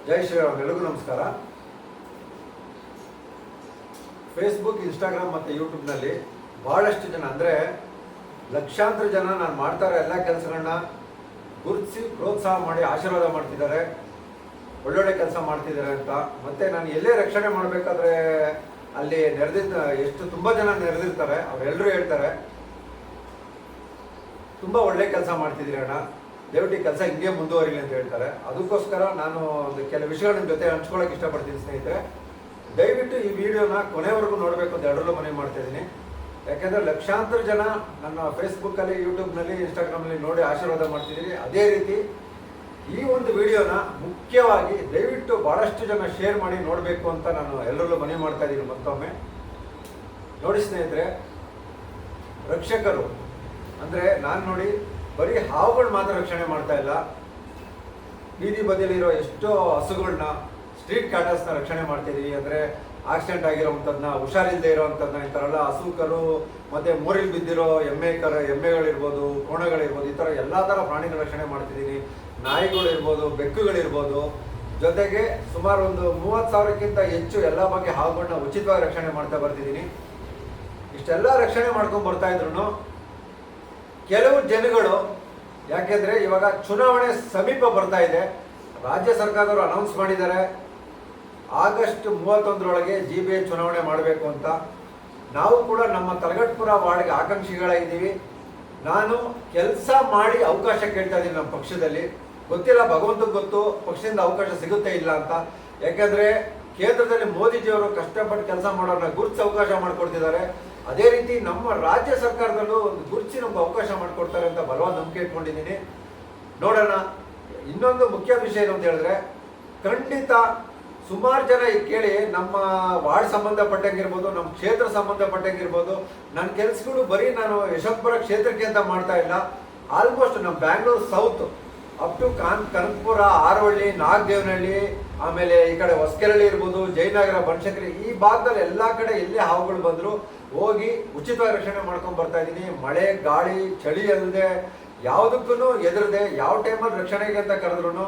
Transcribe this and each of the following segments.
ಜೈ ಶ್ರೀರಾಮ್. ಎಲ್ಲರಿಗೂ ನಮಸ್ಕಾರ. Facebook, Instagram ಮತ್ತು ಯೂಟ್ಯೂಬ್ನಲ್ಲಿ ಭಾಳಷ್ಟು ಜನ ಅಂದರೆ ಲಕ್ಷಾಂತರ ಜನ ನಾನು ಮಾಡ್ತಾ ಇರೋ ಎಲ್ಲ ಕೆಲಸಗಳನ್ನ ಗುರುತಿಸಿ ಪ್ರೋತ್ಸಾಹ ಮಾಡಿ ಆಶೀರ್ವಾದ ಮಾಡ್ತಿದ್ದಾರೆ, ಒಳ್ಳೊಳ್ಳೆ ಕೆಲಸ ಮಾಡ್ತಿದ್ದಾರೆ ಅಂತ. ಮತ್ತು ನಾನು ಎಲ್ಲೇ ರಕ್ಷಣೆ ಮಾಡಬೇಕಾದ್ರೆ ಅಲ್ಲಿ ತುಂಬ ಜನ ನೆರೆದಿರ್ತಾರೆ, ಅವರೆಲ್ಲರೂ ಹೇಳ್ತಾರೆ ತುಂಬ ಒಳ್ಳೆ ಕೆಲಸ ಮಾಡ್ತಿದ್ದೀರಿ ಅಣ್ಣ, ದಯವಿಟ್ಟು ಕೆಲಸ ಹಿಂಗೆ ಮುಂದುವರಿಲಿ ಅಂತ ಹೇಳ್ತಾರೆ. ಅದಕ್ಕೋಸ್ಕರ ನಾನು ಒಂದು ಕೆಲವು ವಿಷಯಗಳ ನಿಮ್ಮ ಜೊತೆ ಹಂಚ್ಕೊಳ್ಳೋಕೆ ಇಷ್ಟಪಡ್ತೀನಿ ಸ್ನೇಹಿತರೆ. ದಯವಿಟ್ಟು ಈ ವಿಡಿಯೋನ ಕೊನೆವರೆಗೂ ನೋಡಬೇಕು ಅಂತ ಎರಡರಲ್ಲೂ ಮನವಿ ಮಾಡ್ತಾ ಇದ್ದೀನಿ. ಯಾಕೆಂದರೆ ಲಕ್ಷಾಂತರ ಜನ ನನ್ನ ಫೇಸ್ಬುಕ್ಕಲ್ಲಿ, ಯೂಟ್ಯೂಬ್ನಲ್ಲಿ, ಇನ್ಸ್ಟಾಗ್ರಾಮಲ್ಲಿ ನೋಡಿ ಆಶೀರ್ವಾದ ಮಾಡ್ತಿದ್ದೀರಿ. ಅದೇ ರೀತಿ ಈ ಒಂದು ವಿಡಿಯೋನ ಮುಖ್ಯವಾಗಿ ದಯವಿಟ್ಟು ಭಾಳಷ್ಟು ಜನ ಶೇರ್ ಮಾಡಿ ನೋಡಬೇಕು ಅಂತ ನಾನು ಎಲ್ಲರಲ್ಲೂ ಮನವಿ ಮಾಡ್ತಾ ಇದ್ದೀನಿ. ಮತ್ತೊಮ್ಮೆ ನೋಡಿ ಸ್ನೇಹಿತರೆ, ರಕ್ಷಕರು ಅಂದರೆ ನಾನು ನೋಡಿ ಬರೀ ಹಾವುಗಳು ಮಾತ್ರ ರಕ್ಷಣೆ ಮಾಡ್ತಾ ಇಲ್ಲ, ಬೀದಿ ಬದಿಯಲ್ಲಿರೋ ಎಷ್ಟೋ ಹಸುಗಳನ್ನ, ಸ್ಟ್ರೀಟ್ ಕ್ಯಾಟರ್ಸ್ನ ರಕ್ಷಣೆ ಮಾಡ್ತಿದ್ದೀವಿ. ಅಂದರೆ ಆಕ್ಸಿಡೆಂಟ್ ಆಗಿರೋವಂಥದ್ದನ್ನ, ಹುಷಾರಿಲ್ಲದೆ ಇರೋವಂಥದ್ದನ್ನ, ಈ ಥರ ಎಲ್ಲ ಹಸುಕರು ಮತ್ತು ಮೋರಿಲ್ ಬಿದ್ದಿರೋ ಎಮ್ಮೆಗಳಿರ್ಬೋದು, ಕೋಣಗಳಿರ್ಬೋದು, ಈ ಥರ ಎಲ್ಲ ಥರ ಪ್ರಾಣಿಗಳ ರಕ್ಷಣೆ ಮಾಡ್ತಿದ್ದೀನಿ. ನಾಯಿಗಳಿರ್ಬೋದು, ಬೆಕ್ಕುಗಳಿರ್ಬೋದು. ಜೊತೆಗೆ ಸುಮಾರು ಒಂದು 30,000ಕ್ಕಿಂತ ಹೆಚ್ಚು ಎಲ್ಲ ಬಗ್ಗೆ ಹಾವುಗಳನ್ನ ಉಚಿತವಾಗಿ ರಕ್ಷಣೆ ಮಾಡ್ತಾ ಬರ್ತಿದ್ದೀನಿ. ಇಷ್ಟೆಲ್ಲ ರಕ್ಷಣೆ ಮಾಡ್ಕೊಂಡು ಬರ್ತಾ ಇದ್ರು ಕೆಲವು ಜನಗಳು, ಯಾಕೆಂದರೆ ಇವಾಗ ಚುನಾವಣೆ ಸಮೀಪ ಬರ್ತಾ ಇದೆ, ರಾಜ್ಯ ಸರ್ಕಾರದವರು ಅನೌನ್ಸ್ ಮಾಡಿದ್ದಾರೆ ಆಗಸ್ಟ್ 31ರೊಳಗೆ GBA ಚುನಾವಣೆ ಮಾಡಬೇಕು ಅಂತ. ನಾವು ಕೂಡ ನಮ್ಮ ತಲಗಟ್ಪುರ ವಾರ್ಡ್ಗೆ ಆಕಾಂಕ್ಷಿಗಳಾಗಿದ್ದೀವಿ. ನಾನು ಕೆಲಸ ಮಾಡಿ ಅವಕಾಶ ಕೇಳ್ತಾ ಇದ್ದೀನಿ ನಮ್ಮ ಪಕ್ಷದಲ್ಲಿ. ಗೊತ್ತಿಲ್ಲ, ಭಗವಂತನಿಗೆ ಗೊತ್ತು ಪಕ್ಷದಿಂದ ಅವಕಾಶ ಸಿಗುತ್ತೆ ಇಲ್ಲ ಅಂತ. ಯಾಕೆಂದರೆ ಕೇಂದ್ರದಲ್ಲಿ ಮೋದಿಜಿಯವರು ಕಷ್ಟಪಟ್ಟು ಕೆಲಸ ಮಾಡೋರನ್ನ ಗುರುತಿಸಿ ಅವಕಾಶ ಮಾಡಿಕೊಡ್ತಿದ್ದಾರೆ. ಅದೇ ರೀತಿ ನಮ್ಮ ರಾಜ್ಯ ಸರ್ಕಾರದಲ್ಲೂ ಒಂದು ಗುರುತಿಸಿ ನಮ್ಗೆ ಅವಕಾಶ ಮಾಡಿಕೊಡ್ತಾರೆ ಅಂತ ಬಲವಾದ ನಂಬಿಕೆ ಇಟ್ಕೊಂಡಿದ್ದೀನಿ. ನೋಡೋಣ. ಇನ್ನೊಂದು ಮುಖ್ಯ ವಿಷಯ ಏನು ಅಂತ ಹೇಳಿದ್ರೆ, ಖಂಡಿತ ಸುಮಾರು ಜನ ಈಗ ಕೇಳಿ, ನಮ್ಮ ವಾರ್ಡ್ ಸಂಬಂಧಪಟ್ಟಂಗಿರ್ಬೋದು, ನಮ್ಮ ಕ್ಷೇತ್ರ ಸಂಬಂಧಪಟ್ಟಂಗಿರ್ಬೋದು, ನನ್ನ ಕೆಲಸಗಳು ಬರೀ ನಾನು ಯಶವಂತಪುರ ಕ್ಷೇತ್ರಕ್ಕೆ ಅಂತ ಮಾಡ್ತಾ ಇಲ್ಲ. ಆಲ್ಮೋಸ್ಟ್ ನಮ್ಮ Bangalore south up to Kanakapura, Aravalli, Nagadevanahalli, ಆಮೇಲೆ ಈ ಕಡೆ ಹೊಸಕೆರಳ್ಳಿ ಇರ್ಬೋದು, ಜಯನಗರ, ಬನಶಂಕರಿ, ಈ ಭಾಗದಲ್ಲಿ ಎಲ್ಲ ಕಡೆ ಎಲ್ಲೇ ಹಾವುಗಳು ಬಂದರೂ ಹೋಗಿ ಉಚಿತವಾಗಿ ರಕ್ಷಣೆ ಮಾಡ್ಕೊಂಡು ಬರ್ತಾ ಇದ್ದೀನಿ. ಮಳೆ, ಗಾಳಿ, ಚಳಿ ಅಲ್ಲದೆ ಯಾವುದಕ್ಕೂ ಎದುರದೆ, ಯಾವ ಟೈಮಲ್ಲಿ ರಕ್ಷಣೆಗೆ ಅಂತ ಕರೆದ್ರೂ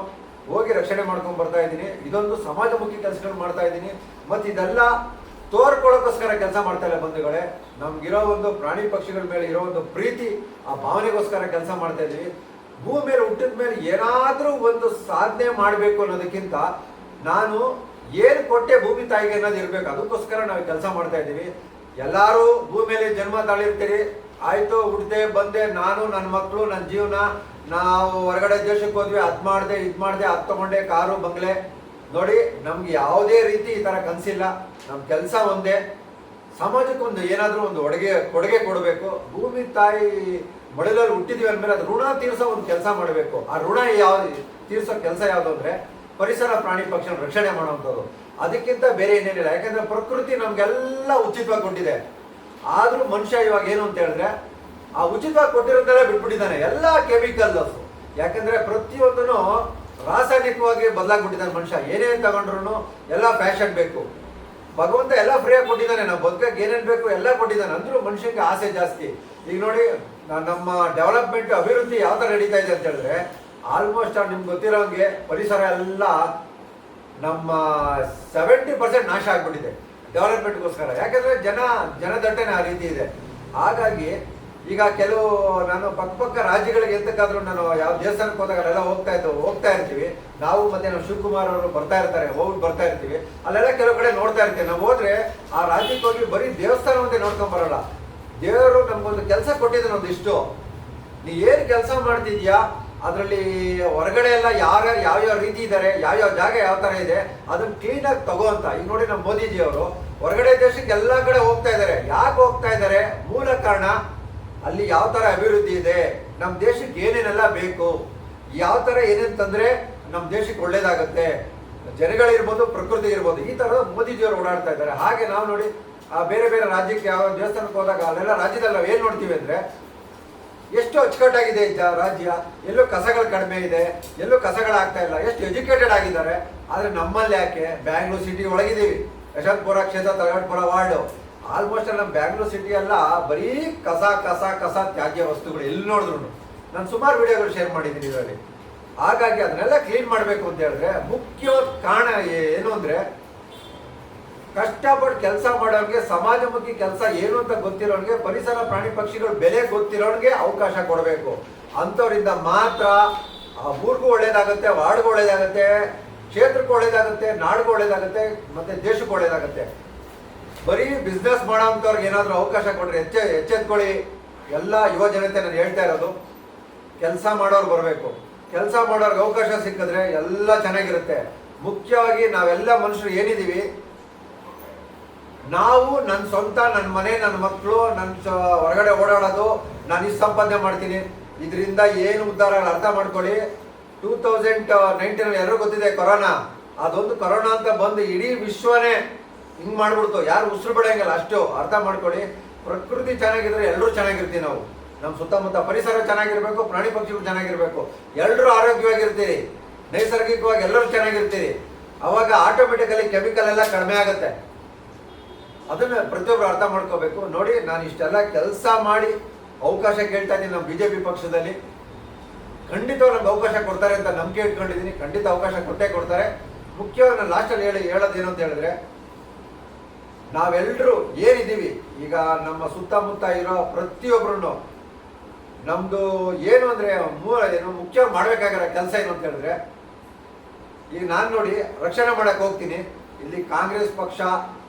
ಹೋಗಿ ರಕ್ಷಣೆ ಮಾಡ್ಕೊಂಡು ಬರ್ತಾ ಇದ್ದೀನಿ. ಇದೊಂದು ಸಮಾಜಮುಖಿ ಕೆಲಸಗಳು ಮಾಡ್ತಾ ಇದ್ದೀನಿ. ಮತ್ತು ಇದೆಲ್ಲ ತೋರ್ಕೊಳ್ಳೋಕ್ಕೋಸ್ಕರ ಕೆಲಸ ಮಾಡ್ತಾ ಇಲ್ಲ ಬಂಧುಗಳೇ. ನಮ್ಗಿರೋ ಒಂದು ಪ್ರಾಣಿ ಪಕ್ಷಿಗಳ ಮೇಲೆ ಇರೋ ಒಂದು ಪ್ರೀತಿ, ಆ ಭಾವನೆಗೋಸ್ಕರ ಕೆಲಸ ಮಾಡ್ತಾ ಇದ್ದೀವಿ. ಭೂಮಿ ಮೇಲೆ ಹುಟ್ಟಿದ ಮೇಲೆ ಏನಾದರೂ ಒಂದು ಸಾಧನೆ ಮಾಡಬೇಕು ಅನ್ನೋದಕ್ಕಿಂತ ನಾನು ಏನು ಕೊಟ್ಟೆ ಭೂಮಿ ತಾಯಿಗೆ ಅನ್ನೋದು ಇರಬೇಕು. ಅದಕ್ಕೋಸ್ಕರ ನಾವು ಕೆಲಸ ಮಾಡ್ತಾ ಇದ್ದೀವಿ. ಎಲ್ಲರೂ ಭೂಮಿ ಮೇಲೆ ಜನ್ಮ ತಾಳಿರ್ತೀರಿ, ಆಯಿತು, ಹುಟ್ಟಿದೆ ಬಂದೆ, ನಾನು, ನನ್ನ ಮಕ್ಕಳು, ನನ್ನ ಜೀವನ, ನಾವು ಹೊರಗಡೆ ದೇಶಕ್ಕೆ ಹೋದ್ವಿ, ಅದು ಮಾಡಿದೆ, ಇದು ಮಾಡಿದೆ, ಅದು ತೊಗೊಂಡೆ, ಕಾರು, ಬಂಗ್ಲೆ. ನೋಡಿ, ನಮ್ಗೆ ಯಾವುದೇ ರೀತಿ ಈ ಥರ ಕನಸಿಲ್ಲ. ನಮ್ಮ ಕೆಲಸ ಒಂದೇ, ಸಮಾಜಕ್ಕೆ ಒಂದು ಏನಾದರೂ ಒಂದು ಕೊಡುಗೆ ಕೊಡಬೇಕು. ಭೂಮಿ ತಾಯಿ ಮಡಿಲಲ್ಲಿ ಹುಟ್ಟಿದೀವಿ ಅಂದಮೇಲೆ ಅದು ಋಣ ತೀರಿಸೋ ಒಂದು ಕೆಲಸ ಮಾಡಬೇಕು. ಆ ಋಣ ತೀರಿಸೋ ಕೆಲಸ ಯಾವುದು ಅಂದರೆ ಪರಿಸರ, ಪ್ರಾಣಿ ಪಕ್ಷಿಗಳ ರಕ್ಷಣೆ ಮಾಡುವಂಥದ್ದು. ಅದಕ್ಕಿಂತ ಬೇರೆ ಏನೇನಿಲ್ಲ. ಯಾಕೆಂದರೆ ಪ್ರಕೃತಿ ನಮಗೆಲ್ಲ ಉಚಿತವಾಗಿ ಕೊಟ್ಟಿದೆ. ಆದರೂ ಮನುಷ್ಯ ಇವಾಗ ಏನು ಅಂತ ಹೇಳಿದ್ರೆ, ಆ ಉಚಿತವಾಗಿ ಕೊಟ್ಟಿರೋದೆಲ್ಲ ಬಿಟ್ಬಿಟ್ಟಿದ್ದಾನೆ, ಎಲ್ಲ ಕೆಮಿಕಲ್ಸ್. ಯಾಕೆಂದರೆ ಪ್ರತಿಯೊಂದೂ ರಾಸಾಯನಿಕವಾಗಿ ಬದಲಾಗ್ಬಿಟ್ಟಿದ್ದಾನೆ ಮನುಷ್ಯ. ಏನೇನು ತಗೊಂಡ್ರು ಎಲ್ಲ ಫ್ಯಾಷನ್ ಬೇಕು. ಭಗವಂತ ಎಲ್ಲ ಫ್ರೀಯಾಗಿ ಕೊಟ್ಟಿದ್ದಾನೆ, ನಾವು ಬದುಕಕ್ಕೆ ಏನೇನು ಬೇಕು ಎಲ್ಲ ಕೊಟ್ಟಿದ್ದಾನೆ. ಅಂದರೂ ಮನುಷ್ಯನಿಗೆ ಆಸೆ ಜಾಸ್ತಿ. ಈಗ ನೋಡಿ, ನಮ್ಮ ಡೆವಲಪ್ಮೆಂಟ್, ಅಭಿವೃದ್ಧಿ ಯಾವ ಥರ ನಡೀತಾ ಇದೆ ಅಂತ ಹೇಳಿದ್ರೆ, ಆಲ್ಮೋಸ್ಟ್ ನಿಮ್ಗೆ ಗೊತ್ತಿರೋಂಗೆ ಪರಿಸರ ಎಲ್ಲ ನಮ್ಮ 70% ನಾಶ ಆಗಿಬಿಟ್ಟಿದೆ ಡೆವಲಪ್ಮೆಂಟ್ಗೋಸ್ಕರ. ಯಾಕೆಂದರೆ ಜನದಟ್ಟಣೆ ಆ ರೀತಿ ಇದೆ. ಹಾಗಾಗಿ ಈಗ ಕೆಲವು ನಾನು ಪಕ್ಕ ರಾಜ್ಯಗಳಿಗೆ ಎಂತಕ್ಕಾದ್ರೂ ನಾನು ಯಾವ ದೇವಸ್ಥಾನಕ್ಕೆ ಹೋದಾಗ ಅಲ್ಲೆಲ್ಲ ಹೋಗ್ತಾ ಇರ್ತೀವಿ ನಾವು. ಮತ್ತೆ ನಾವು ಶಿವಕುಮಾರ್ ಅವರು ಬರ್ತಾ ಇರ್ತಾರೆ, ಬರ್ತಾ ಇರ್ತೀವಿ. ಅಲ್ಲೆಲ್ಲ ಕೆಲವು ಕಡೆ ನೋಡ್ತಾ ಇರ್ತೀವಿ. ನಾವು ಹೋದ್ರೆ ಆ ರಾಜ್ಯಕ್ಕೆ ಹೋಗಿ ಬರೀ ದೇವಸ್ಥಾನ ಒಂದೇ ನೋಡ್ಕೊಂಡ್ ಬರೋಲ್ಲ. ದೇವರು ನಮ್ಗೊಂದು ಕೆಲಸ ಕೊಟ್ಟಿದ್ದಾನೆ ಒಂದಿಷ್ಟು. ನೀ ಏನು ಕೆಲಸ ಮಾಡ್ತಿದ್ಯಾ, ಅದರಲ್ಲಿ ಹೊರಗಡೆ ಎಲ್ಲ ಯಾರ್ಯಾರು ಯಾವ್ಯಾವ ರೀತಿ ಇದ್ದಾರೆ, ಯಾವ್ಯಾವ ಜಾಗ ಯಾವ ಥರ ಇದೆ, ಅದನ್ನು ಕ್ಲೀನಾಗಿ ತಗೋ ಅಂತ. ಈಗ ನೋಡಿ, ನಮ್ಮ ಮೋದಿಜಿಯವರು ಹೊರಗಡೆ ದೇಶಕ್ಕೆ ಎಲ್ಲ ಕಡೆ ಹೋಗ್ತಾ ಇದ್ದಾರೆ. ಯಾಕೆ ಹೋಗ್ತಾ ಇದ್ದಾರೆ? ಮೂಲ ಕಾರಣ, ಅಲ್ಲಿ ಯಾವ ಥರ ಅಭಿವೃದ್ಧಿ ಇದೆ, ನಮ್ಮ ದೇಶಕ್ಕೆ ಏನೇನೆಲ್ಲ ಬೇಕು, ಯಾವ ಥರ ಏನೇನು ತಂದರೆ ನಮ್ಮ ದೇಶಕ್ಕೆ ಒಳ್ಳೇದಾಗುತ್ತೆ, ಜನಗಳಿರ್ಬೋದು, ಪ್ರಕೃತಿ ಇರ್ಬೋದು, ಈ ಥರ ಮೋದಿಜಿಯವರು ಓಡಾಡ್ತಾ ಇದ್ದಾರೆ. ಹಾಗೆ ನಾವು ನೋಡಿ, ಬೇರೆ ಬೇರೆ ರಾಜ್ಯಕ್ಕೆ ಯಾವ ದೇವಸ್ಥಾನಕ್ಕೆ ಹೋದಾಗ ಅಲ್ಲೆಲ್ಲ ರಾಜ್ಯದಲ್ಲಿ ನಾವು ಏನು ನೋಡ್ತೀವಿ ಅಂದರೆ, ಎಷ್ಟು ಅಚ್ಚುಕಟ್ಟಾಗಿದೆ ರಾಜ್ಯ, ಎಲ್ಲೂ ಕಸಗಳು ಕಡಿಮೆ ಇದೆ, ಎಲ್ಲೂ ಕಸಗಳಾಗ್ತಾ ಇಲ್ಲ, ಎಷ್ಟು ಎಜುಕೇಟೆಡ್ ಆಗಿದ್ದಾರೆ. ಆದರೆ ನಮ್ಮಲ್ಲಿ ಯಾಕೆ? ಬ್ಯಾಂಗ್ಳೂರು ಸಿಟಿ ಒಳಗಿದ್ದೀವಿ, ಯಶವಂತಪುರ ಕ್ಷೇತ್ರ, ತಲಗಟ್ಪುರ ವಾರ್ಡು, ಆಲ್ಮೋಸ್ಟ್ ನಮ್ಮ ಬ್ಯಾಂಗ್ಳೂರು ಸಿಟಿ ಎಲ್ಲ ಬರೀ ಕಸ ತ್ಯಾಜ್ಯ ವಸ್ತುಗಳು ಎಲ್ಲಿ ನೋಡಿದ್ರು. ನಾನು ಸುಮಾರು ವಿಡಿಯೋಗಳು ಶೇರ್ ಮಾಡಿದ್ದೀನಿ ಇದರಲ್ಲಿ. ಹಾಗಾಗಿ ಅದನ್ನೆಲ್ಲ ಕ್ಲೀನ್ ಮಾಡಬೇಕು ಅಂತ ಹೇಳಿದ್ರೆ ಮುಖ್ಯವಾದ ಕಾರಣ ಏನು ಅಂದ್ರೆ ಕಷ್ಟಪಟ್ಟು ಕೆಲಸ ಮಾಡೋರಿಗೆ, ಸಮಾಜಮುಖಿ ಕೆಲಸ ಏನು ಅಂತ ಗೊತ್ತಿರೋನ್ಗೆ, ಪರಿಸರ ಪ್ರಾಣಿ ಪಕ್ಷಿಗಳು ಬೆಲೆ ಗೊತ್ತಿರೋನ್ಗೆ ಅವಕಾಶ ಕೊಡಬೇಕು. ಅಂಥವ್ರಿಂದ ಮಾತ್ರ ಆ ಊರಿಗೂ ಒಳ್ಳೇದಾಗುತ್ತೆ, ವಾರ್ಡ್ಗೂ ಒಳ್ಳೇದಾಗುತ್ತೆ, ಕ್ಷೇತ್ರಕ್ಕೂ ಒಳ್ಳೇದಾಗುತ್ತೆ, ನಾಡಿಗೂ ಒಳ್ಳೇದಾಗುತ್ತೆ, ಮತ್ತೆ ದೇಶಕ್ಕೂ ಒಳ್ಳೇದಾಗುತ್ತೆ. ಬರೀ ಬಿಸ್ನೆಸ್ ಮಾಡೋ ಅಂಥವ್ರಿಗೆ ಏನಾದರೂ ಅವಕಾಶ ಕೊಡ್ರಿ, ಎಚ್ಚೆತ್ಕೊಳ್ಳಿ. ಎಲ್ಲ ಯುವ ಜನತೆ ನಾನು ಹೇಳ್ತಾ ಇರೋದು, ಕೆಲಸ ಮಾಡೋರು ಬರಬೇಕು. ಕೆಲಸ ಮಾಡೋರ್ಗೆ ಅವಕಾಶ ಸಿಕ್ಕಿದ್ರೆ ಎಲ್ಲ ಚೆನ್ನಾಗಿರುತ್ತೆ. ಮುಖ್ಯವಾಗಿ ನಾವೆಲ್ಲ ಮನುಷ್ಯರು ಏನಿದ್ದೀವಿ, ನಾವು ನನ್ನ ಸ್ವಂತ, ನನ್ನ ಮನೆ, ನನ್ನ ಮಕ್ಕಳು, ನನ್ನ ಹೊರಗಡೆ ಓಡಾಡೋದು, ನಾನು ಇಷ್ಟು ಸಂಪಾದನೆ ಮಾಡ್ತೀನಿ, ಇದರಿಂದ ಏನು ಉದ್ಧಾರ ಅರ್ಥ ಮಾಡ್ಕೊಳ್ಳಿ. 2019 ಎಲ್ಲರೂ ಗೊತ್ತಿದೆ ಕೊರೋನಾ. ಅದೊಂದು ಕೊರೋನಾ ಅಂತ ಬಂದು ಇಡೀ ವಿಶ್ವನೇ ಹಿಂಗೆ ಮಾಡ್ಬಿಡ್ತು. ಯಾರು ಉಸಿರು ಬಿಡಂಗಿಲ್ಲ, ಅಷ್ಟು ಅರ್ಥ ಮಾಡ್ಕೊಳ್ಳಿ. ಪ್ರಕೃತಿ ಚೆನ್ನಾಗಿದ್ರೆ ಎಲ್ಲರೂ ಚೆನ್ನಾಗಿರ್ತೀವಿ. ನಾವು ನಮ್ಮ ಸುತ್ತಮುತ್ತ ಪರಿಸರ ಚೆನ್ನಾಗಿರ್ಬೇಕು, ಪ್ರಾಣಿ ಪಕ್ಷಿಗಳು ಚೆನ್ನಾಗಿರ್ಬೇಕು, ಎಲ್ಲರೂ ಆರೋಗ್ಯವಾಗಿರ್ತೀರಿ, ನೈಸರ್ಗಿಕವಾಗಿ ಎಲ್ಲರೂ ಚೆನ್ನಾಗಿರ್ತೀರಿ. ಅವಾಗ ಆಟೋಮೆಟಿಕಲಿ ಕೆಮಿಕಲ್ ಎಲ್ಲ ಕಡಿಮೆ ಆಗುತ್ತೆ. ಅದನ್ನು ಪ್ರತಿಯೊಬ್ಬರು ಅರ್ಥ ಮಾಡ್ಕೋಬೇಕು. ನೋಡಿ, ನಾನು ಇಷ್ಟೆಲ್ಲ ಕೆಲಸ ಮಾಡಿ ಅವಕಾಶ ಕೇಳ್ತಾ ಇದ್ದೀನಿ ನಮ್ಮ BJP ಪಕ್ಷದಲ್ಲಿ. ಖಂಡಿತವಾಗಿ ನಮ್ಗೆ ಅವಕಾಶ ಕೊಡ್ತಾರೆ ಅಂತ ನಂಬಿಕೆ ಇಟ್ಕೊಂಡಿದ್ದೀನಿ. ಖಂಡಿತ ಅವಕಾಶ ಕೊಟ್ಟೇ ಕೊಡ್ತಾರೆ. ಮುಖ್ಯವಾಗಿ ನಾನು ಲಾಸ್ಟಲ್ಲಿ ಹೇಳೋದೇನು ಅಂತ ಹೇಳಿದ್ರೆ, ನಾವೆಲ್ಲರೂ ಏನಿದ್ದೀವಿ ಈಗ ನಮ್ಮ ಸುತ್ತಮುತ್ತ ಇರೋ ಪ್ರತಿಯೊಬ್ಬರು ನಮ್ಮದು ಏನು ಅಂದರೆ ಏನು ಮುಖ್ಯವಾಗಿ ಮಾಡಬೇಕಾಗಿರೋ ಕೆಲಸ ಏನು ಅಂತ ಹೇಳಿದ್ರೆ, ಈಗ ನಾನು ನೋಡಿ ರಕ್ಷಣೆ ಮಾಡಕ್ಕೆ ಹೋಗ್ತೀನಿ, ಇಲ್ಲಿ ಕಾಂಗ್ರೆಸ್ ಪಕ್ಷ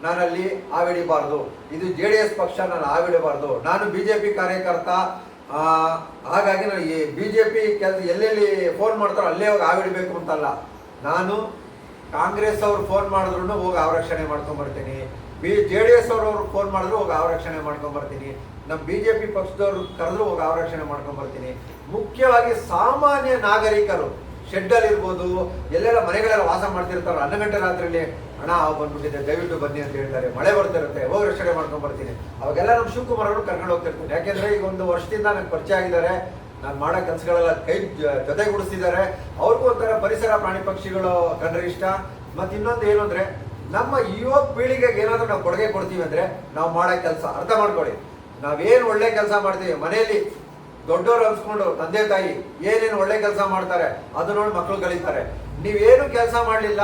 ನಾನಲ್ಲಿ ಆವಿಡಿಬಾರ್ದು, ಇದು JDS ಪಕ್ಷ ನಾನು ಆವಿಡಬಾರ್ದು, ನಾನು BJP ಕಾರ್ಯಕರ್ತ, ಹಾಗಾಗಿ ನಾನು ಈ BJP ಎಲ್ಲೆಲ್ಲಿ ಫೋನ್ ಮಾಡ್ತಾರೋ ಅಲ್ಲೇ ಹೋಗಿ ಆವಿಡಬೇಕು ಅಂತಲ್ಲ. ನಾನು ಕಾಂಗ್ರೆಸ್ ಅವ್ರು ಫೋನ್ ಮಾಡಿದ್ರು ಹೋಗಿ ಆರಕ್ಷಣೆ ಮಾಡ್ಕೊಂಬರ್ತೀನಿ, JDS ಅವರು ಫೋನ್ ಮಾಡಿದ್ರು ಹೋಗಿ ಆರಕ್ಷಣೆ ಮಾಡ್ಕೊಂಬರ್ತೀನಿ, ನಮ್ಮ BJP ಪಕ್ಷದವ್ರು ಕರೆದ್ರು ಹೋಗಿ ಆರಕ್ಷಣೆ ಮಾಡ್ಕೊಂಬರ್ತೀನಿ. ಮುಖ್ಯವಾಗಿ ಸಾಮಾನ್ಯ ನಾಗರಿಕರು ಶೆಡ್ಡಲ್ಲಿ ಇರ್ಬೋದು, ಎಲ್ಲೆಲ್ಲ ಮನೆಗಳೆಲ್ಲ ವಾಸ ಮಾಡ್ತಿರ್ತಾರೋ, 11 ಗಂಟೆ ರಾತ್ರಿಯಲ್ಲಿ ಹಣ ಬಂದ್ಬಿಟ್ಟಿದೆ ದಯವಿಟ್ಟು ಬನ್ನಿ ಅಂತ ಹೇಳ್ತಾರೆ, ಮಳೆ ಬರ್ತಿರುತ್ತೆ, ಹೋಗಿ ರಕ್ಷಣೆ ಮಾಡ್ಕೊಂಡ್ ಬರ್ತೀನಿ. ಅವಾಗೆಲ್ಲ ನಮ್ಮ ಶಿವಕುಮಾರ್ ಅವರು ಕರ್ಕೊಂಡು ಹೋಗ್ತಿರ್ತೀನಿ. ಯಾಕೆಂದ್ರೆ ಈಗ 1 ವರ್ಷದಿಂದ ನನಗೆ ಪರಿಚಯ ಆಗಿದ್ದಾರೆ, ನಾನು ಮಾಡೋ ಕೆಲಸಗಳೆಲ್ಲ ಕೈ ಜೊತೆಗೂಡಿಸ್ತಿದ್ದಾರೆ. ಅವ್ರಿಗೂ ಒಂಥರ ಪರಿಸರ ಪ್ರಾಣಿ ಪಕ್ಷಿಗಳು ಕಂಡ್ರೆ ಇಷ್ಟ. ಮತ್ತು ಇನ್ನೊಂದು ಏನು ಅಂದ್ರೆ, ನಮ್ಮ ಯುವ ಪೀಳಿಗೆಗೆ ಏನಾದರೂ ನಾವು ಕೊಡುಗೆ ಕೊಡ್ತೀವಿ ಅಂದ್ರೆ ನಾವು ಮಾಡೋ ಕೆಲಸ ಅರ್ಥ ಮಾಡ್ಕೊಳ್ಳಿ. ನಾವೇನು ಒಳ್ಳೆ ಕೆಲಸ ಮಾಡ್ತೀವಿ ಮನೆಯಲ್ಲಿ, ದೊಡ್ಡವರು ಅನ್ಸ್ಕೊಂಡು ತಂದೆ ತಾಯಿ ಏನೇನು ಒಳ್ಳೆ ಕೆಲಸ ಮಾಡ್ತಾರೆ ಅದು ನೋಡಿ ಮಕ್ಕಳು ಕಲಿತಾರೆ. ನೀವೇನು ಕೆಲಸ ಮಾಡಲಿಲ್ಲ,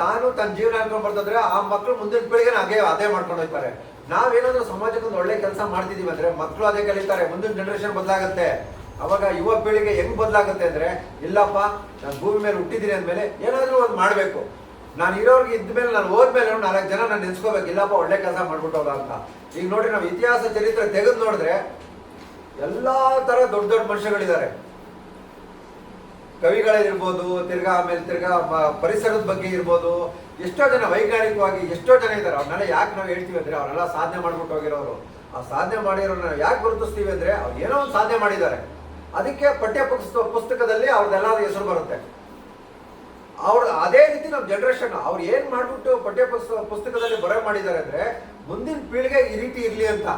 ತಾನು ತನ್ನ ಜೀವನ ಅನ್ಕೊಂಡು ಬರ್ತಂದ್ರೆ ಆ ಮಕ್ಕಳು ಮುಂದಿನ ಪೀಳಿಗೆ ಅದೇ ಮಾಡ್ಕೊಂಡು ಹೋಗ್ತಾರೆ. ನಾವೇನಾದ್ರೂ ಸಮಾಜಕ್ಕೆ ಒಂದು ಒಳ್ಳೆ ಕೆಲಸ ಮಾಡ್ತಿದೀವಿ ಅಂದ್ರೆ ಮಕ್ಕಳು ಅದೇ ಕಲಿತಾರೆ, ಮುಂದಿನ ಜನರೇಷನ್ ಬದಲಾಗುತ್ತೆ. ಅವಾಗ ಯುವ ಪೀಳಿಗೆ ಹೆಂಗ್ ಬದಲಾಗುತ್ತೆ ಅಂದ್ರೆ, ಇಲ್ಲಪ್ಪ ನಾನು ಭೂಮಿ ಮೇಲೆ ಹುಟ್ಟಿದ್ದೀನಿ ಅಂದಮೇಲೆ ಏನಾದ್ರೂ ಒಂದು ಮಾಡಬೇಕು, ನಾನು ಇರೋರ್ಗೆ ಇದ್ಮೇಲೆ, ನಾನು ಹೋದ್ಮೇಲೆ 4 ಜನ ನಾನು ನೆನ್ಸ್ಕೋಬೇಕು, ಇಲ್ಲಪ್ಪ ಒಳ್ಳೆ ಕೆಲಸ ಮಾಡ್ಬಿಟ್ಟೋಗ ಅಂತ. ಈಗ ನೋಡಿ, ನಾವು ಇತಿಹಾಸ ಚರಿತ್ರೆ ತೆಗೆದು ನೋಡಿದ್ರೆ ಎಲ್ಲಾ ತರ ದೊಡ್ಡ ದೊಡ್ಡ ಮನುಷ್ಯಗಳಿದ್ದಾರೆ. ಕವಿಗಳಿರ್ಬೋದು, ತಿರ್ಗಾ ಪರಿಸರದ ಬಗ್ಗೆ ಇರ್ಬೋದು, ಎಷ್ಟೋ ಜನ ವೈಜ್ಞಾನಿಕವಾಗಿ ಎಷ್ಟೋ ಜನ ಇದ್ದಾರೆ. ಅವ್ರನ್ನೆಲ್ಲ ಯಾಕೆ ನಾವು ಹೇಳ್ತೀವಿ ಅಂದ್ರೆ, ಅವರೆಲ್ಲ ಸಾಧನೆ ಮಾಡ್ಬಿಟ್ಟು ಹೋಗಿರೋರು. ಆ ಸಾಧನೆ ಮಾಡಿರೋನ್ನ ಯಾಕೆ ಗುರುತಿಸ್ತೀವಿ ಅಂದ್ರೆ, ಅವ್ರು ಏನೋ ಒಂದು ಸಾಧನೆ ಮಾಡಿದ್ದಾರೆ, ಅದಕ್ಕೆ ಪಠ್ಯ ಪುಸ್ತಕದಲ್ಲಿ ಅವ್ರದ್ದೆಲ್ಲ ಹೆಸರು ಬರುತ್ತೆ. ಅವ್ರು ಅದೇ ರೀತಿ ನಮ್ಮ ಜನರೇಷನ್ ಅವ್ರು ಏನ್ ಮಾಡ್ಬಿಟ್ಟು ಪಠ್ಯ ಪುಸ್ತಕದಲ್ಲಿ ಬರ ಮಾಡಿದ್ದಾರೆ ಅಂದ್ರೆ, ಮುಂದಿನ ಪೀಳಿಗೆ ಈ ರೀತಿ ಇರ್ಲಿ ಅಂತ.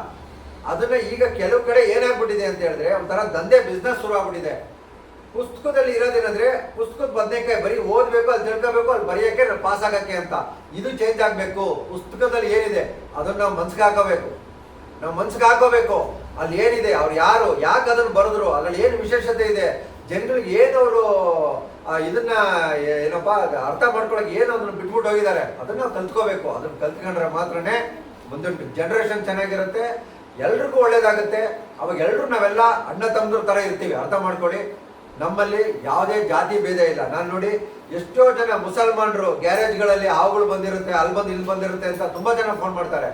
ಅದನ್ನ ಈಗ ಕೆಲವು ಕಡೆ ಏನಾಗ್ಬಿಟ್ಟಿದೆ ಅಂತ ಹೇಳಿದ್ರೆ, ಒಂಥರ ದಂಧೆ ಬಿಸ್ನೆಸ್ ಶುರು ಆಗ್ಬಿಟ್ಟಿದೆ. ಪುಸ್ತಕದಲ್ಲಿ ಇರೋದೇನಂದ್ರೆ, ಪುಸ್ತಕದ ಬದನೆಕಾಯಿ ಬರೀ ಓದ್ಬೇಕು, ಅಲ್ಲಿ ತಿಳ್ಕೋಬೇಕು, ಅಲ್ಲಿ ಬರೆಯಕ್ಕೆ ಪಾಸ್ ಆಗಕ್ಕೆ ಅಂತ. ಇದು ಚೇಂಜ್ ಆಗ್ಬೇಕು. ಪುಸ್ತಕದಲ್ಲಿ ಏನಿದೆ ಅದನ್ನ ನಾವು ಮನ್ಸಿಗೆ ಹಾಕೋಬೇಕು. ಅಲ್ಲಿ ಏನಿದೆ, ಅವ್ರು ಯಾರು, ಯಾಕೆ ಅದನ್ನ ಬರೆದ್ರು, ಅದ್ರಲ್ಲಿ ಏನು ವಿಶೇಷತೆ ಇದೆ, ಜನಗಳಿಗೆ ಏನವರು ಇದನ್ನ ಏನಪ್ಪಾ ಅರ್ಥ ಮಾಡ್ಕೊಳಕ್ ಏನು ಅದನ್ನ ಬಿಟ್ಬಿಟ್ಟು ಹೋಗಿದ್ದಾರೆ, ಅದನ್ನ ನಾವು ಕಲ್ತ್ಕೋಬೇಕು. ಅದನ್ನ ಕಲ್ತ್ಕೊಂಡ್ರೆ ಮಾತ್ರನೇ ಮುಂದಿನ ಜನರೇಷನ್ ಚೆನ್ನಾಗಿರುತ್ತೆ, ಎಲ್ರಿಗೂ ಒಳ್ಳೇದಾಗುತ್ತೆ. ಅವಾಗ ಎಲ್ರು ನಾವೆಲ್ಲ ಅಣ್ಣ ತಮ್ಮದ್ರ ತರ ಇರ್ತೀವಿ. ಅರ್ಥ ಮಾಡ್ಕೊಳ್ಳಿ, ನಮ್ಮಲ್ಲಿ ಯಾವುದೇ ಜಾತಿ ಭೇದ ಇಲ್ಲ. ನಾನು ನೋಡಿ, ಎಷ್ಟೋ ಜನ ಮುಸಲ್ಮಾನರು ಗ್ಯಾರೇಜ್ಗಳಲ್ಲಿ ಹಾವುಗಳು ಬಂದಿರುತ್ತೆ, ಅಲ್ಲಿ ಬಂದು ಇಲ್ಲಿ ಬಂದಿರುತ್ತೆ ಅಂತ ತುಂಬಾ ಜನ ಫೋನ್ ಮಾಡ್ತಾರೆ.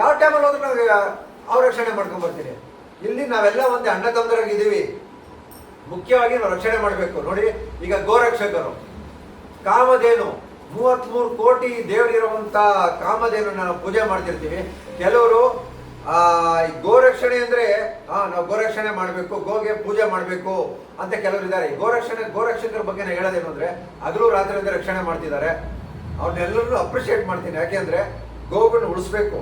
ಯಾವ ಟೈಮಲ್ಲಿ ಹೋದ್ರೂ ನಾವು ಅವ್ರ ರಕ್ಷಣೆ ಮಾಡ್ಕೊಂಡ್ ಬರ್ತೀನಿ. ಇಲ್ಲಿ ನಾವೆಲ್ಲ ಒಂದೇ ಅಣ್ಣ ತಮ್ಮದರಾಗಿದ್ದೀವಿ. ಮುಖ್ಯವಾಗಿ ನಾವು ರಕ್ಷಣೆ ಮಾಡಬೇಕು. ನೋಡಿ, ಈಗ ಗೋರಕ್ಷಕರು, ಕಾಮಧೇನು, 33 ಕೋಟಿ ದೇವರಿರುವಂತ ಕಾಮಧೇನು ನಾವು ಪೂಜೆ ಮಾಡ್ತಿರ್ತೀವಿ. ಕೆಲವರು ಗೋರಕ್ಷಣೆ ಅಂದ್ರೆ ನಾವು ಗೋರಕ್ಷಣೆ ಮಾಡಬೇಕು, ಗೋಗೆ ಪೂಜೆ ಮಾಡಬೇಕು ಅಂತ ಕೆಲವರು ಇದ್ದಾರೆ. ಗೋರಕ್ಷಕರ ಬಗ್ಗೆ ನಾನು ಹೇಳೋದೇನು ಅಂದ್ರೆ, ಹಗಲು ರಾತ್ರಿಯಿಂದ ರಕ್ಷಣೆ ಮಾಡ್ತಿದ್ದಾರೆ. ಅವ್ರನ್ನೆಲ್ಲರೂ ಅಪ್ರಿಷಿಯೇಟ್ ಮಾಡ್ತೀನಿ. ಯಾಕೆಂದ್ರೆ ಗೋಗಳನ್ನ ಉಳಿಸ್ಬೇಕು.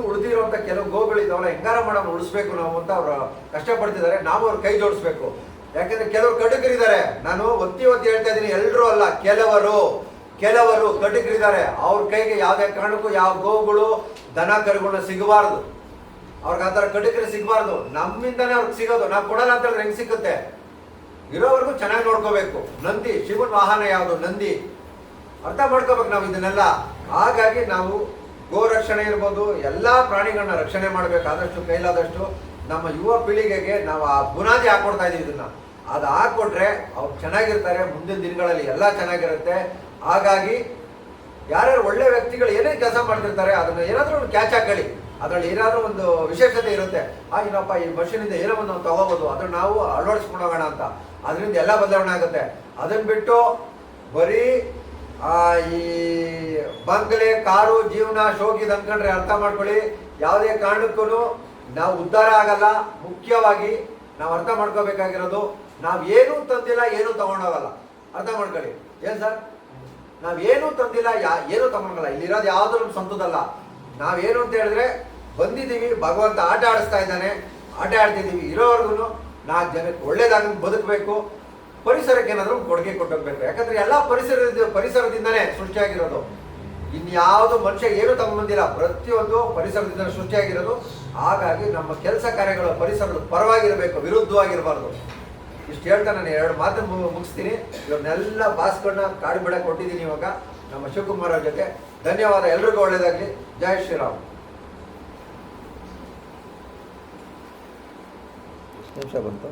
ಉಳಿದಿರುವಂತ ಕೆಲವು ಗೋಗಳಿದಾವಲ್ಲ, ಹೆಂಗಾರ ಮಾಡೋಣ ಉಳಿಸ್ಬೇಕು ನಾವು ಅಂತ ಅವ್ರು ಕಷ್ಟಪಡ್ತಿದ್ದಾರೆ. ನಾವು ಅವ್ರ ಕೈ ಜೋಡಿಸ್ಬೇಕು. ಯಾಕಂದ್ರೆ ಕೆಲವರು ಕಟುಕರಿದ್ದಾರೆ. ನಾನು ಒತ್ತಿ ಹೇಳ್ತಾ ಇದ್ದೀನಿ, ಎಲ್ಲರೂ ಅಲ್ಲ, ಕೆಲವರು ಕಟುಕರಿದ್ದಾರೆ. ಅವ್ರ ಕೈಗೆ ಯಾವುದೇ ಕಾರಣಕ್ಕೂ ಯಾವ ಗೋಗಳು ದನ ಕರುಗಳನ್ನ ಸಿಗಬಾರ್ದು. ಅವ್ರಿಗೆ ಆ ಥರ ಕಟುಕರಿ ಸಿಗಬಾರ್ದು. ನಮ್ಮಿಂದಾನೇ ಅವ್ರಿಗೆ ಸಿಗೋದು. ನಾವು ಕೊಡಲ್ಲ ಅಂತ ಹೇಳಿದ್ರೆ ಹೆಂಗ್ ಸಿಕ್ಕುತ್ತೆ? ಇರೋವರೆಗೂ ಚೆನ್ನಾಗಿ ನೋಡ್ಕೋಬೇಕು. ನಂದಿ, ಶಿವನ ವಾಹನ ಯಾವುದು? ನಂದಿ. ಅರ್ಥ ಮಾಡ್ಕೋಬೇಕು ನಾವು ಇದನ್ನೆಲ್ಲ. ಹಾಗಾಗಿ ನಾವು ಗೋ ರಕ್ಷಣೆ ಇರ್ಬೋದು, ಎಲ್ಲ ಪ್ರಾಣಿಗಳನ್ನ ರಕ್ಷಣೆ ಮಾಡಬೇಕಾದಷ್ಟು ಕೈಲಾದಷ್ಟು ನಮ್ಮ ಯುವ ಪೀಳಿಗೆಗೆ ನಾವು ಆ ಬುನಾದಿ ಹಾಕೊಡ್ತಾ ಇದೀವಿ. ಇದನ್ನ ಅದು ಹಾಕೊಟ್ರೆ ಅವ್ರು ಚೆನ್ನಾಗಿರ್ತಾರೆ, ಮುಂದಿನ ದಿನಗಳಲ್ಲಿ ಎಲ್ಲ ಚೆನ್ನಾಗಿರುತ್ತೆ. ಹಾಗಾಗಿ ಯಾರ್ಯಾರು ಒಳ್ಳೆ ವ್ಯಕ್ತಿಗಳು ಏನೇ ಕೆಲಸ ಮಾಡ್ತಿರ್ತಾರೆ ಅದನ್ನ ಏನಾದರೂ ಒಂದು ಕ್ಯಾಚ್ ಹಾಕೊಳ್ಳಿ. ಅದರಲ್ಲಿ ಏನಾದರೂ ಒಂದು ವಿಶೇಷತೆ ಇರುತ್ತೆ. ಏನಪ್ಪ ಈ ಮಷೀನಿಂದ ಏನೋ ಒಂದು ನಾವು ತಗೋಬೋದು, ಅದನ್ನ ನಾವು ಅಳವಡಿಸ್ಕೊಂಡು ಹೋಗೋಣ ಅಂತ. ಅದರಿಂದ ಎಲ್ಲ ಬದಲಾವಣೆ ಆಗುತ್ತೆ. ಅದನ್ನ ಬಿಟ್ಟು ಬರೀ ಈ ಬಂಗ್ಲೆ, ಕಾರು, ಜೀವನ, ಶೋಕಿದ್ ಅನ್ಕೊಂಡ್ರೆ ಅರ್ಥ ಮಾಡ್ಕೊಳ್ಳಿ, ಯಾವುದೇ ಕಾರಣಕ್ಕೂ ನಾವು ಉದ್ಧಾರ ಆಗಲ್ಲ. ಮುಖ್ಯವಾಗಿ ನಾವು ಅರ್ಥ ಮಾಡ್ಕೋಬೇಕಾಗಿರೋದು, ನಾವು ಏನೂ ತಂದಿಲ್ಲ, ಏನೂ ತಗೊಂಡೋಗಲ್ಲ. ಅರ್ಥ ಮಾಡ್ಕೊಳ್ಳಿ. ಏನ್ ಸರ್? ನಾವೇನೂ ತಂದಿಲ್ಲ, ಏನೂ ತಗೊಂಡೋಗಲ್ಲ. ಇಲ್ಲಿರೋದು ಯಾವುದು ನಮ್ಮ ಸ್ವಂತದಲ್ಲ. ನಾವೇನು ಅಂತ ಹೇಳಿದ್ರೆ ಬಂದಿದ್ದೀವಿ, ಭಗವಂತ ಆಟ ಆಡಿಸ್ತಾ ಇದ್ದಾನೆ, ಆಟ ಆಡ್ತಿದ್ದೀವಿ. ಇರೋವರೆಗೂ 4 ಜನಕ್ಕೆ ಒಳ್ಳೇದಾಗ ಬದುಕಬೇಕು. ಪರಿಸರಕ್ಕೆ ಏನಾದರೂ ಕೊಡುಗೆ ಕೊಟ್ಟೋಗ್ಬೇಕು. ಯಾಕಂದ್ರೆ ಎಲ್ಲ ಪರಿಸರದಿಂದನೇ ಸೃಷ್ಟಿಯಾಗಿರೋದು. ಇನ್ಯಾವುದು ಮನುಷ್ಯ ಏನು ತಗೊಂಡ್ಬಂದಿಲ್ಲ, ಪ್ರತಿಯೊಂದು ಪರಿಸರದಿಂದ ಸೃಷ್ಟಿಯಾಗಿರೋದು. ಹಾಗಾಗಿ ನಮ್ಮ ಕೆಲಸ ಕಾರ್ಯಗಳು ಪರಿಸರದ ಪರವಾಗಿರಬೇಕು, ವಿರುದ್ಧವಾಗಿರಬಾರ್ದು. ಇಷ್ಟು ಹೇಳ್ತಾ ನಾನು 2 ಮಾತನ್ನು ಮುಗಿಸ್ತೀನಿ. ಇವನ್ನೆಲ್ಲ ಬಾಸ್ಗಳನ್ನ ಕಾಡು ಬಿಡಕ್ಕೆ ಕೊಟ್ಟಿದ್ದೀನಿ ಇವಾಗ ನಮ್ಮ ಶಿವಕುಮಾರ್ ಅವ್ರ ಜೊತೆ. ಧನ್ಯವಾದ. ಎಲ್ರಿಗೂ ಒಳ್ಳೇದಾಗಲಿ. ಜೈ ಶ್ರೀರಾಮ್. ಎಷ್ಟು ನಿಮಿಷ ಬಂತು?